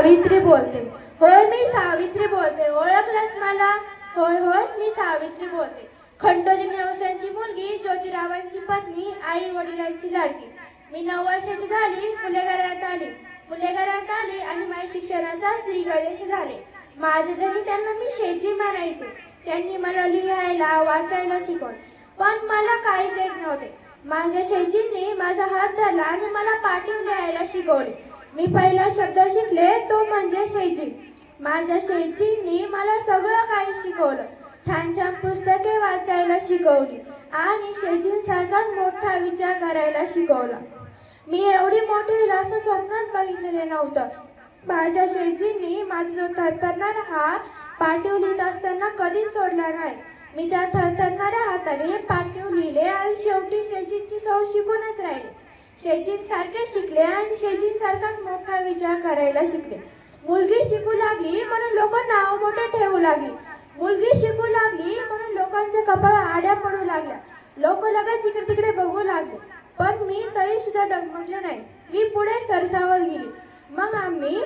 सावित्री बोलते. होय, मी सावित्री बोलते. ओळखलंस मला? होय होय, मी सावित्री बोलते. खंडोजी नेवसांची मुलगी, ज्योतिरावांची पत्नी, आई वडिलांची लाडकी. मी 9 वर्षाची झाली, फुले घरात आली आणि माझ्या शिक्षणाचा श्री गणेश झाले. माझे तरी त्यांना मी शेजी म्हणायचे. त्यांनी मला लिहायला वाचायला शिकवले, पण मला काहीच येत नव्हते. माझ्या शेजींनी माझा हात धरला आणि मला पाटीव लिहायला शिकवले. मी पहिला शब्द शिकले तो म्हणजे शेजी. माझ्या शेजींनी मला सगळं काही शिकवलं. छान छान पुस्तके वाचायला शिकवली आणि शेजींसारखाच मोठा विचार करायला शिकवला. मी एवढी मोठी होईल असं स्वप्नच बघितलेले नव्हतं. माझ्या शेजींनी माझा जो थरथरणारा हात पाटीव लिहित असताना कधीच सोडला नाही. मी त्या थरथरणाऱ्या हाताने पाटीव लिहिले आणि शेवटी शेजींची सवय शिकूनच राहिले. शेजींसारखे शिकले आणि शेजींसारखाच मोठा विचार करायला शिकले. मुलगी शिकू लागली म्हणून लोक नाव मोठे ठेवू लागली. मुलगी शिकू लागली म्हणून लोकांच्या कपाळा आड्या पडू लागल्या. लोक लगेच इकडे तिकडे बघू लागले, पण मी तरी सुद्धा डगमगले नाही. मी पुढे सरसावत गेली. मग आम्ही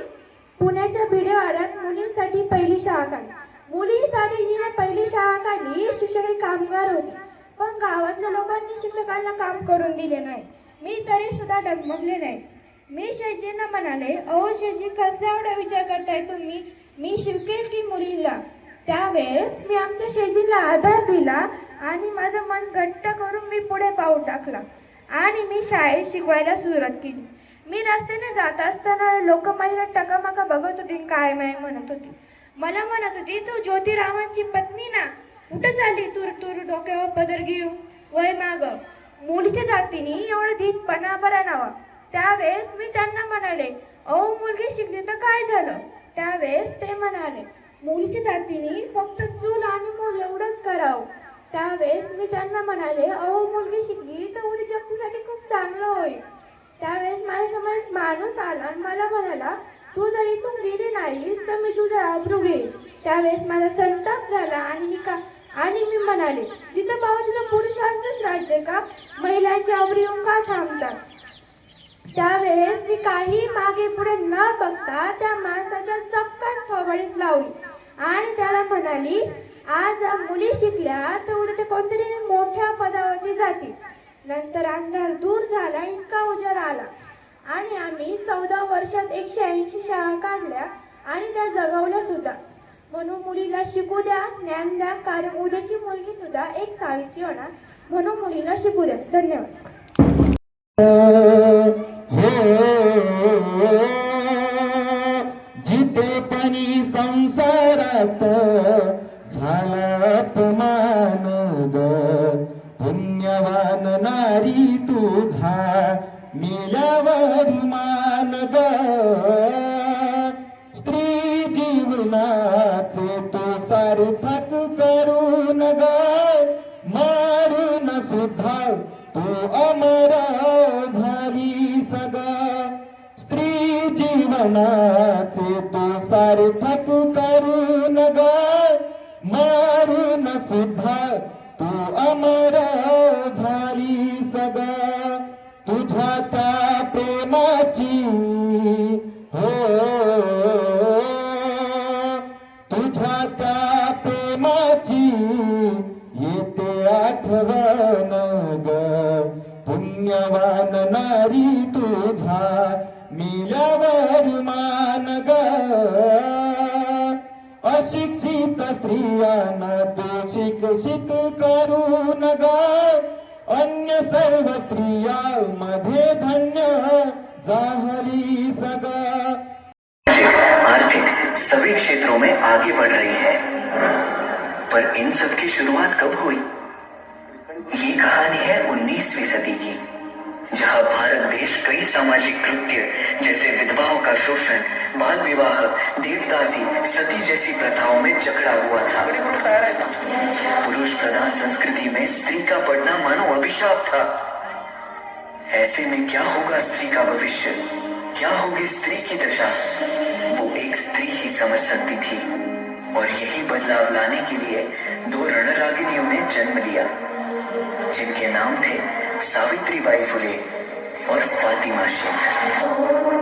पुण्याच्या भिडेवाड्यात मुलींसाठी पहिली शाळा काढली. मुलींसाठी जिने पहिली शाळा काढली, शिक्षक एक कामगार होते, पण गावातल्या लोकांनी शिक्षकांना काम करून दिले नाही. मी तरी सुद्धा डगमगले नाही. मी शेजींना म्हणाले, अहो शेजी, कसल्या एवढा विचार करताय तुम्ही? मी शिकेल की मुलींना? त्यावेळेस मी आमच्या शेजीला आधार दिला आणि माझं मन घट्ट करून मी पुढे पाऊल टाकला आणि मी शाळेत शिकवायला सुरुवात केली. मी रस्त्याने जात असताना लोक माझ्या टकामका बघत होती, काय माय म्हणत होती. मला म्हणत होती, तू ज्योतिरावांची पत्नी ना? कुठं चालली तूर तूर डोक्यावर पदर घेऊन? वय माग, मुलीच्या जातीने एवढं धीटपणा बरा नावा. त्यावेळेस मी त्यांना म्हणाले, अहो मुलगी शिकली तर काय झालं? त्यावेळेस ते म्हणाले, मुलीच्या जातीने फक्त चूल आणि मूल एवढंच करावं. त्यावेळेस मी त्यांना म्हणाले, अहो मुलगी शिकली तर उद्या जगतीसाठी खूप चांगलं होईल. त्यावेळेस माझ्यासमोर एक माणूस आला आणि मला म्हणाला, तू जर इथून गेली नाहीस तर मी तुझा आबरू घेईन. त्यावेळेस माझा संताप झाला आणि मी म्हणाले, जिथं पाहू तिथं पुरुषांचंच राज्य का? महिलांची आबरू येऊन का थांबतात? त्यावेळेस मी काही मागे पुढे न बघता त्या माणसाच्या चपकन थोबाडीत लावली आणि त्याला म्हणाली, आज मुली शिकल्या तर उद्या ते कोणतरी मोठ्या पदावरती जातील. नंतर अंधार दूर झाला, इतका उजेड आला आणि आम्ही 14 वर्षात 180 शाळा काढल्या आणि त्या जगवल्या सुद्धा. म्हणून मुलीला शिकू द्या, ज्ञान द्या, कारण उद्याची मुलगी सुद्धा एक सावित्री होणार. म्हणून मुलीला शिकू द्या. धन्यवाद. जिथे पणी संसारात झाला अपमान ग, पुण्यवान नारी तुझा मेल्यावर मान ग. स्त्री जीवनाचे तो सार्थक करून ग, मारून सुद्धा तू अमर झाली सगा. स्त्री जीवनाचे तो सार्थक करून ग, मारून सुद्धा तू अमर झाली सगा. तुझ्या त्या प्रेमाची हो, तुझ्या त्या प्रेमाची येते आठवण ग. पुण्यवान नारी तुझा मेल्यावर मान ग. अशिक्षित स्त्रियांना तू शिक्षित करून ग, अन्य सर्व स्त्रियांमध्ये धन्य झाली सगा. आर्थिक सभी क्षेत्रों में आगे बढ़ रही है, पर इन सब की शुरुआत कब हुई? ये कहानी है 19वीं सदी की, जहां भारत देश कई सामाजिक कृत्य जैसे विधवाओं का शोषण, बाल विवाह, देवदासी, सती जैसी प्रथाओं में जकड़ा हुआ था। पुरुष प्रधान संस्कृति में स्त्री का पढ़ना मानो अभिशाप था। ऐसे में क्या होगा स्त्री का भविष्य? क्या होगी स्त्री की दशा? वो एक स्त्री ही समझ सकती थी, और यही बदलाव लाने के लिए 2 रणरागिनियों ने जन्म लिया, जिनके नाम थे सावित्रीबाई फुले और फातिमा शेख।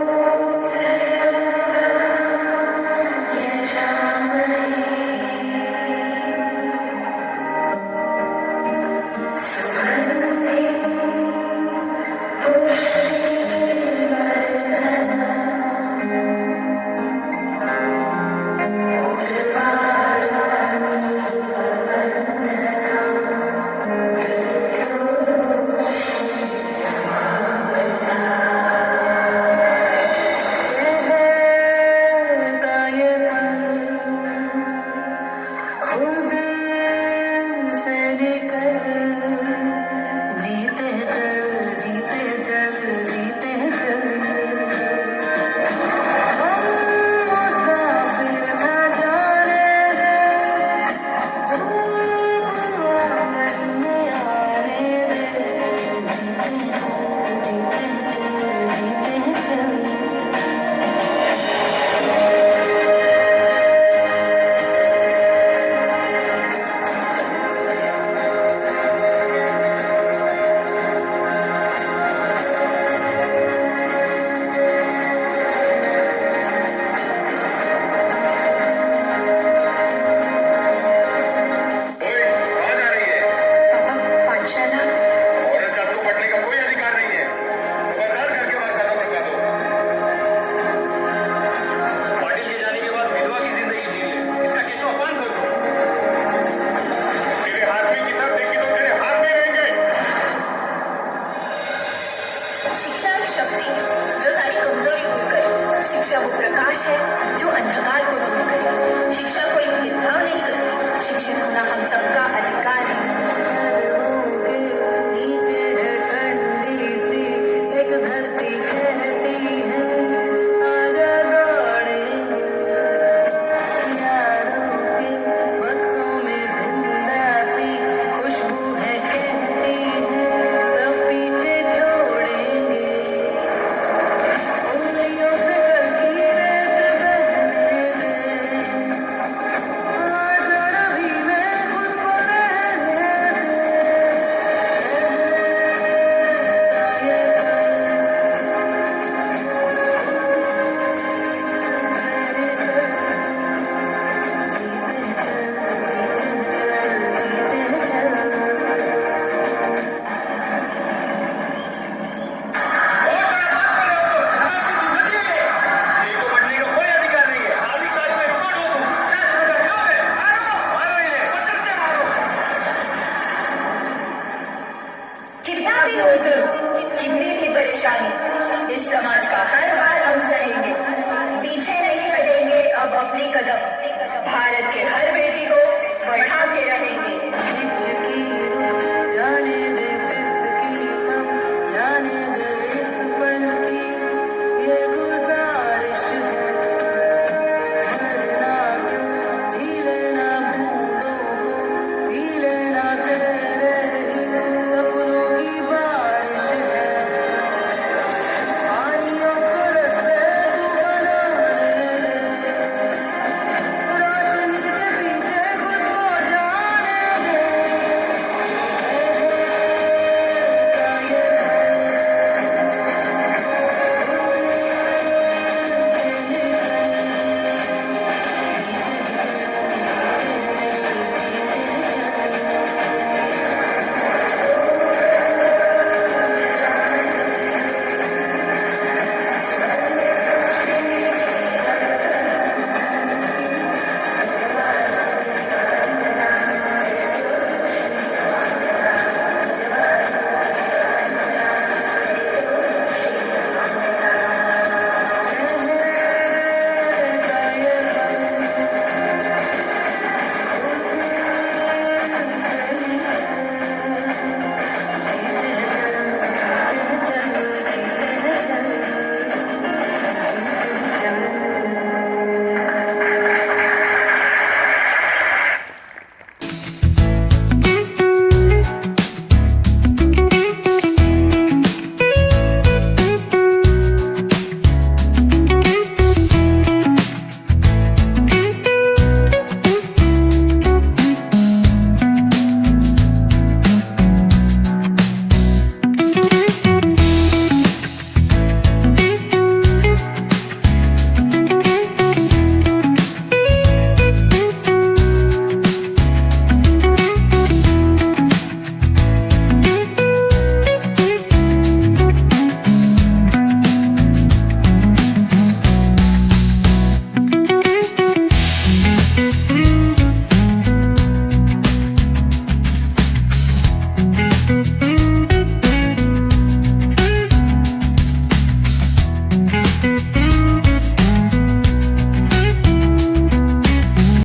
है जो अंधकार